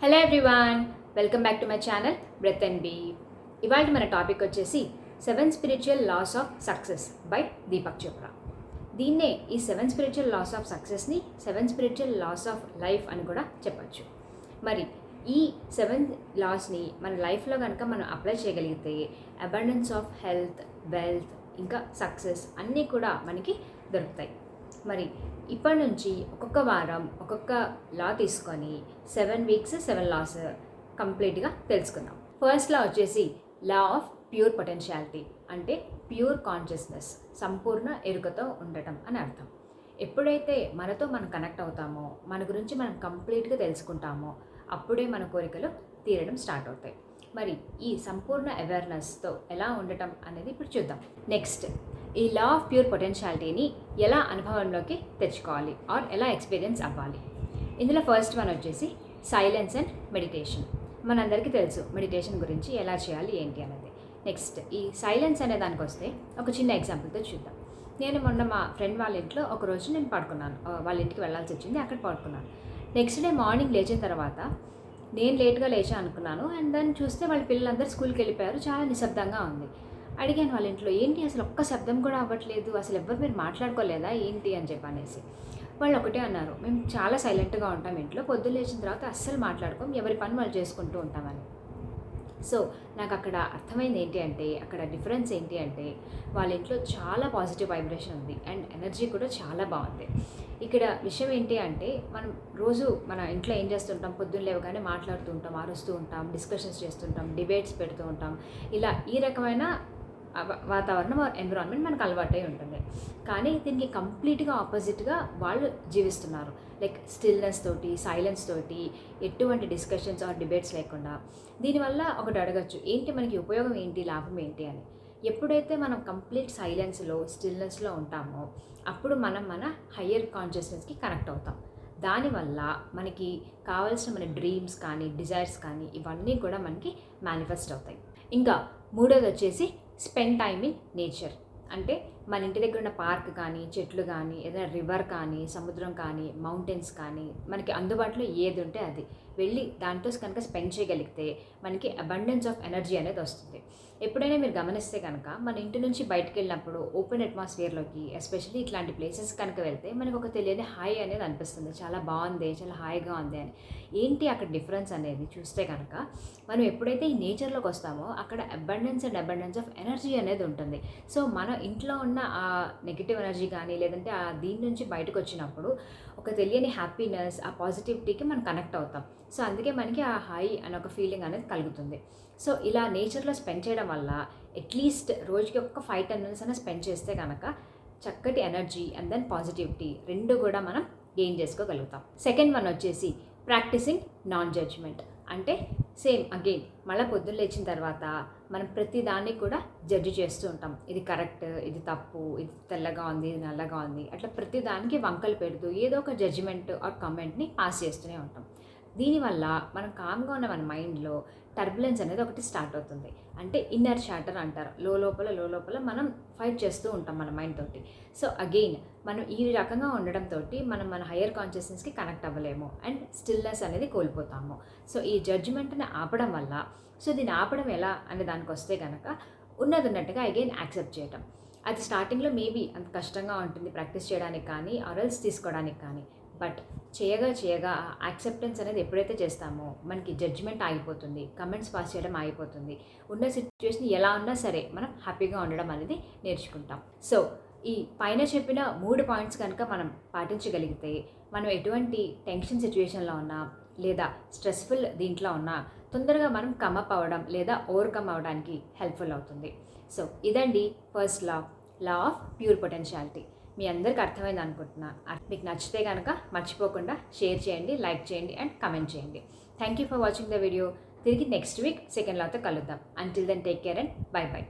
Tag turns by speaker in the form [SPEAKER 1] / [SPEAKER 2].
[SPEAKER 1] Hello everyone, welcome back to my channel breath and be. ఇవాళ మన topic వచ్చేసి 7 spiritual laws of success by Deepak Chopra. దీన్నే ఈ 7 spiritual laws of సక్సెస్ని 7 spiritual laws of life అని కూడా చెప్పచ్చు. మరి ఈ 7 లాస్ని మన లైఫ్లో కనుక మనం అప్లై చేయగలిగితే అబండెన్స్ ఆఫ్ హెల్త్, వెల్త్, ఇంకా సక్సెస్ అన్నీ కూడా మనకి దొరుకుతాయి. మరి ఇప్పటి నుంచి ఒక్కొక్క వారం ఒక్కొక్క లా తీసుకొని 7 వీక్స్ 7 లాస్ కంప్లీట్గా తెలుసుకుందాం. ఫస్ట్ లా వచ్చేసి లా ఆఫ్ ప్యూర్ పొటెన్షియాలిటీ, అంటే ప్యూర్ కాన్షియస్నెస్, సంపూర్ణ ఎరుకతో ఉండటం అని అర్థం. ఎప్పుడైతే మనతో మనం కనెక్ట్ అవుతామో, మన గురించి మనం కంప్లీట్గా తెలుసుకుంటామో, అప్పుడే మన కోరికలు తీరడం స్టార్ట్ అవుతాయి. మరి ఈ సంపూర్ణ అవేర్నెస్తో ఎలా ఉండటం అనేది ఇప్పుడు చూద్దాం. నెక్స్ట్, ఈ లా ఆఫ్ ప్యూర్ పొటెన్షియాలిటీని ఎలా అనుభవంలోకి తెచ్చుకోవాలి ఆర్ ఎలా ఎక్స్పీరియన్స్ అవ్వాలి. ఇందులో ఫస్ట్ వన్ వచ్చేసి సైలెన్స్ అండ్ మెడిటేషన్. మనందరికీ తెలుసు మెడిటేషన్ గురించి ఎలా చేయాలి ఏంటి అనేది. నెక్స్ట్, ఈ సైలెన్స్ అనే దానికి వస్తే ఒక చిన్న ఎగ్జాంపుల్తో చూద్దాం. నేను మొన్న మా ఫ్రెండ్ వాళ్ళ ఇంట్లో ఒకరోజు నేను పడుకున్నాను. వాళ్ళ ఇంటికి వెళ్ళాల్సి వచ్చింది, అక్కడ పడుకున్నాను. నెక్స్ట్ డే మార్నింగ్ లేచిన తర్వాత నేను లేట్గా లేచా అనుకున్నాను. అండ్ దాన్ని చూస్తే వాళ్ళ పిల్లలందరూ స్కూల్కి వెళ్ళిపోయారు. చాలా నిశ్శబ్దంగా ఉంది. అడిగాను వాళ్ళ ఇంట్లో, ఏంటి అసలు ఒక్క శబ్దం కూడా అవ్వట్లేదు, అసలు ఎవ్వరు మీరు మాట్లాడుకోలేదా ఏంటి అని చెప్పనేసి. వాళ్ళు ఒకటే అన్నారు, మేము చాలా సైలెంట్గా ఉంటాం ఇంట్లో, పొద్దున్న లేచిన తర్వాత అస్సలు మాట్లాడుకోం, ఎవరి పని వాళ్ళు చేసుకుంటూ ఉంటామని. సో నాకు అక్కడ అర్థమైంది ఏంటి అంటే, అక్కడ డిఫరెన్స్ ఏంటి అంటే, వాళ్ళ ఇంట్లో చాలా పాజిటివ్ వైబ్రేషన్ ఉంది అండ్ ఎనర్జీ కూడా చాలా బాగుంది. ఇక్కడ విషయం ఏంటి అంటే, మనం రోజు మన ఇంట్లో ఏం చేస్తుంటాం, పొద్దున్న లేవగానే మాట్లాడుతూ ఉంటాం, అరుస్తూ ఉంటాం, డిస్కషన్స్ చేస్తుంటాం, డిబేట్స్ పెడుతూ ఉంటాం. ఇలా ఈ రకమైన వాతావరణం, ఎన్విరాన్మెంట్ మనకు అలవాటై ఉంటుంది. కానీ దీనికి కంప్లీట్గా ఆపోజిట్గా వాళ్ళు జీవిస్తున్నారు. లైక్ స్టిల్నెస్ తోటి, సైలెన్స్ తోటి, ఎటువంటి డిస్కషన్స్ ఆర్ డిబేట్స్ లేకుండా. దీనివల్ల ఒకటి అడగచ్చు, ఏంటి మనకి ఉపయోగం ఏంటి, లాభం ఏంటి అని. ఎప్పుడైతే మనం కంప్లీట్ సైలెన్స్లో, స్టిల్నెస్లో ఉంటామో అప్పుడు మనం మన హయ్యర్ కాన్షియస్నెస్కి కనెక్ట్ అవుతాం. దానివల్ల మనకి కావాల్సిన మన డ్రీమ్స్ కానీ, డిజైర్స్ కానీ ఇవన్నీ కూడా మనకి మేనిఫెస్ట్ అవుతాయి. ఇంకా మూడోది వచ్చేసి స్పెండ్ టైమ్ ఇన్ నేచర్. అంటే మన ఇంటి దగ్గర ఉన్న పార్క్ కానీ, చెట్లు కానీ, ఏదైనా రివర్ కానీ, సముద్రం కానీ, మౌంటైన్స్ కానీ, మనకి అందుబాటులో ఏది ఉంటే అది వెళ్ళి దాంతో కనుక స్పెండ్ చేయగలిగితే మనకి అబండెన్స్ ఆఫ్ ఎనర్జీ అనేది వస్తుంది. ఎప్పుడైనా మీరు గమనిస్తే కనుక మన ఇంటి నుంచి బయటకు వెళ్ళినప్పుడు ఓపెన్ అట్మాస్ఫియర్లోకి, ఎస్పెషల్లీ ఇట్లాంటి ప్లేసెస్ కనుక వెళ్తే మనకు ఒక తెలియని హాయ్ అనేది అనిపిస్తుంది. చాలా బాగుంది, చాలా హాయిగా ఉంది అని. ఏంటి అక్కడ డిఫరెన్స్ అనేది చూస్తే కనుక, మనం ఎప్పుడైతే ఈ నేచర్లోకి వస్తామో అక్కడ అబండెన్స్ ఆఫ్ ఎనర్జీ అనేది ఉంటుంది. సో మన ఇంట్లో ఉన్న ఆ నెగిటివ్ ఎనర్జీ కానీ, లేదంటే ఆ దీని నుంచి బయటకు వచ్చినప్పుడు ఒక తెలియని హ్యాపీనెస్, ఆ పాజిటివిటీకి మనం కనెక్ట్ అవుతాం. సో అందుకే మనకి ఆ హై అనే ఒక ఫీలింగ్ అనేది కలుగుతుంది. సో ఇలా నేచర్లో స్పెండ్ చేయడం వల్ల అట్లీస్ట్ రోజుకి ఒక 5-10 minutes అయినా స్పెండ్ చేస్తే కనుక చక్కటి ఎనర్జీ అండ్ దెన్ పాజిటివిటీ రెండు కూడా మనం గెయిన్ చేసుకోగలుగుతాం. సెకండ్ వన్ వచ్చేసి ప్రాక్టీసింగ్ నాన్ జడ్జ్మెంట్. అంటే సేమ్ అగైన్ మళ్ళీ పొద్దున్న లేచిన తర్వాత మనం ప్రతి దాన్ని కూడా జడ్జి చేస్తూ ఉంటాం. ఇది కరెక్ట్, ఇది తప్పు, ఇది తెల్లగా ఉంది, ఇది నల్లగా ఉంది, అట్లా ప్రతి దానికి వంకలు పెడుతూ ఏదో ఒక జడ్జిమెంట్ ఆర్ కమెంట్ని పాస్ చేస్తూనే ఉంటాం. దీనివల్ల మనం కామ్గా ఉన్న మన మైండ్లో టర్బులెన్స్ అనేది ఒకటి స్టార్ట్ అవుతుంది. అంటే ఇన్నర్ చాటర్ అంటారు. లోపల మనం ఫైట్ చేస్తూ ఉంటాం మన మైండ్ తోటి. సో అగైన్ మనం ఈ రకంగా ఉండడంతో మనం మన హయ్యర్ కాన్షియస్నెస్కి కనెక్ట్ అవ్వలేము అండ్ స్టిల్నెస్ అనేది కోల్పోతాము. సో ఈ జడ్జిమెంట్ని ఆపడం వల్ల, సో దీన్ని ఆపడం ఎలా అనే దానికి వస్తే కనుక ఉన్నది ఉన్నట్టుగా అగైన్ యాక్సెప్ట్ చేయటం. అది స్టార్టింగ్లో మేబీ అంత కష్టంగా ఉంటుంది ప్రాక్టీస్ చేయడానికి కానీ, ఆరల్స్ తీసుకోవడానికి కానీ. బట్ చేయగా యాక్సెప్టెన్స్ అనేది ఎప్పుడైతే చేస్తామో మనకి జడ్జ్మెంట్ ఆగిపోతుంది, కమెంట్స్ పాస్ చేయడం ఆగిపోతుంది. ఉన్న సిచ్యువేషన్ ఎలా ఉన్నా సరే మనం హ్యాపీగా ఉండడం అనేది నేర్చుకుంటాం. సో ఈ పైన చెప్పిన 3 పాయింట్స్ కనుక మనం పాటించగలిగితే మనం ఎటువంటి టెన్షన్ సిచ్యువేషన్లో ఉన్నా లేదా స్ట్రెస్ఫుల్ దీంట్లో ఉన్నా తొందరగా మనం కమప్ అవ్వడం లేదా ఓవర్కమ్ అవ్వడానికి హెల్ప్ఫుల్ అవుతుంది. సో ఇదండి first law of pure potentiality. మీ అందరికి అర్థమైంది అనుకుంటున్నా. మీకు నచ్చితే కనుక మర్చిపోకుండా షేర్ చేయండి, లైక్ చేయండి అండ్ కమెంట్ చేయండి. Thank you for watching the video. తిరిగి నెక్స్ట్ వీక్ సెకండ్ లాతో కలుద్దాం. Until then take care and by.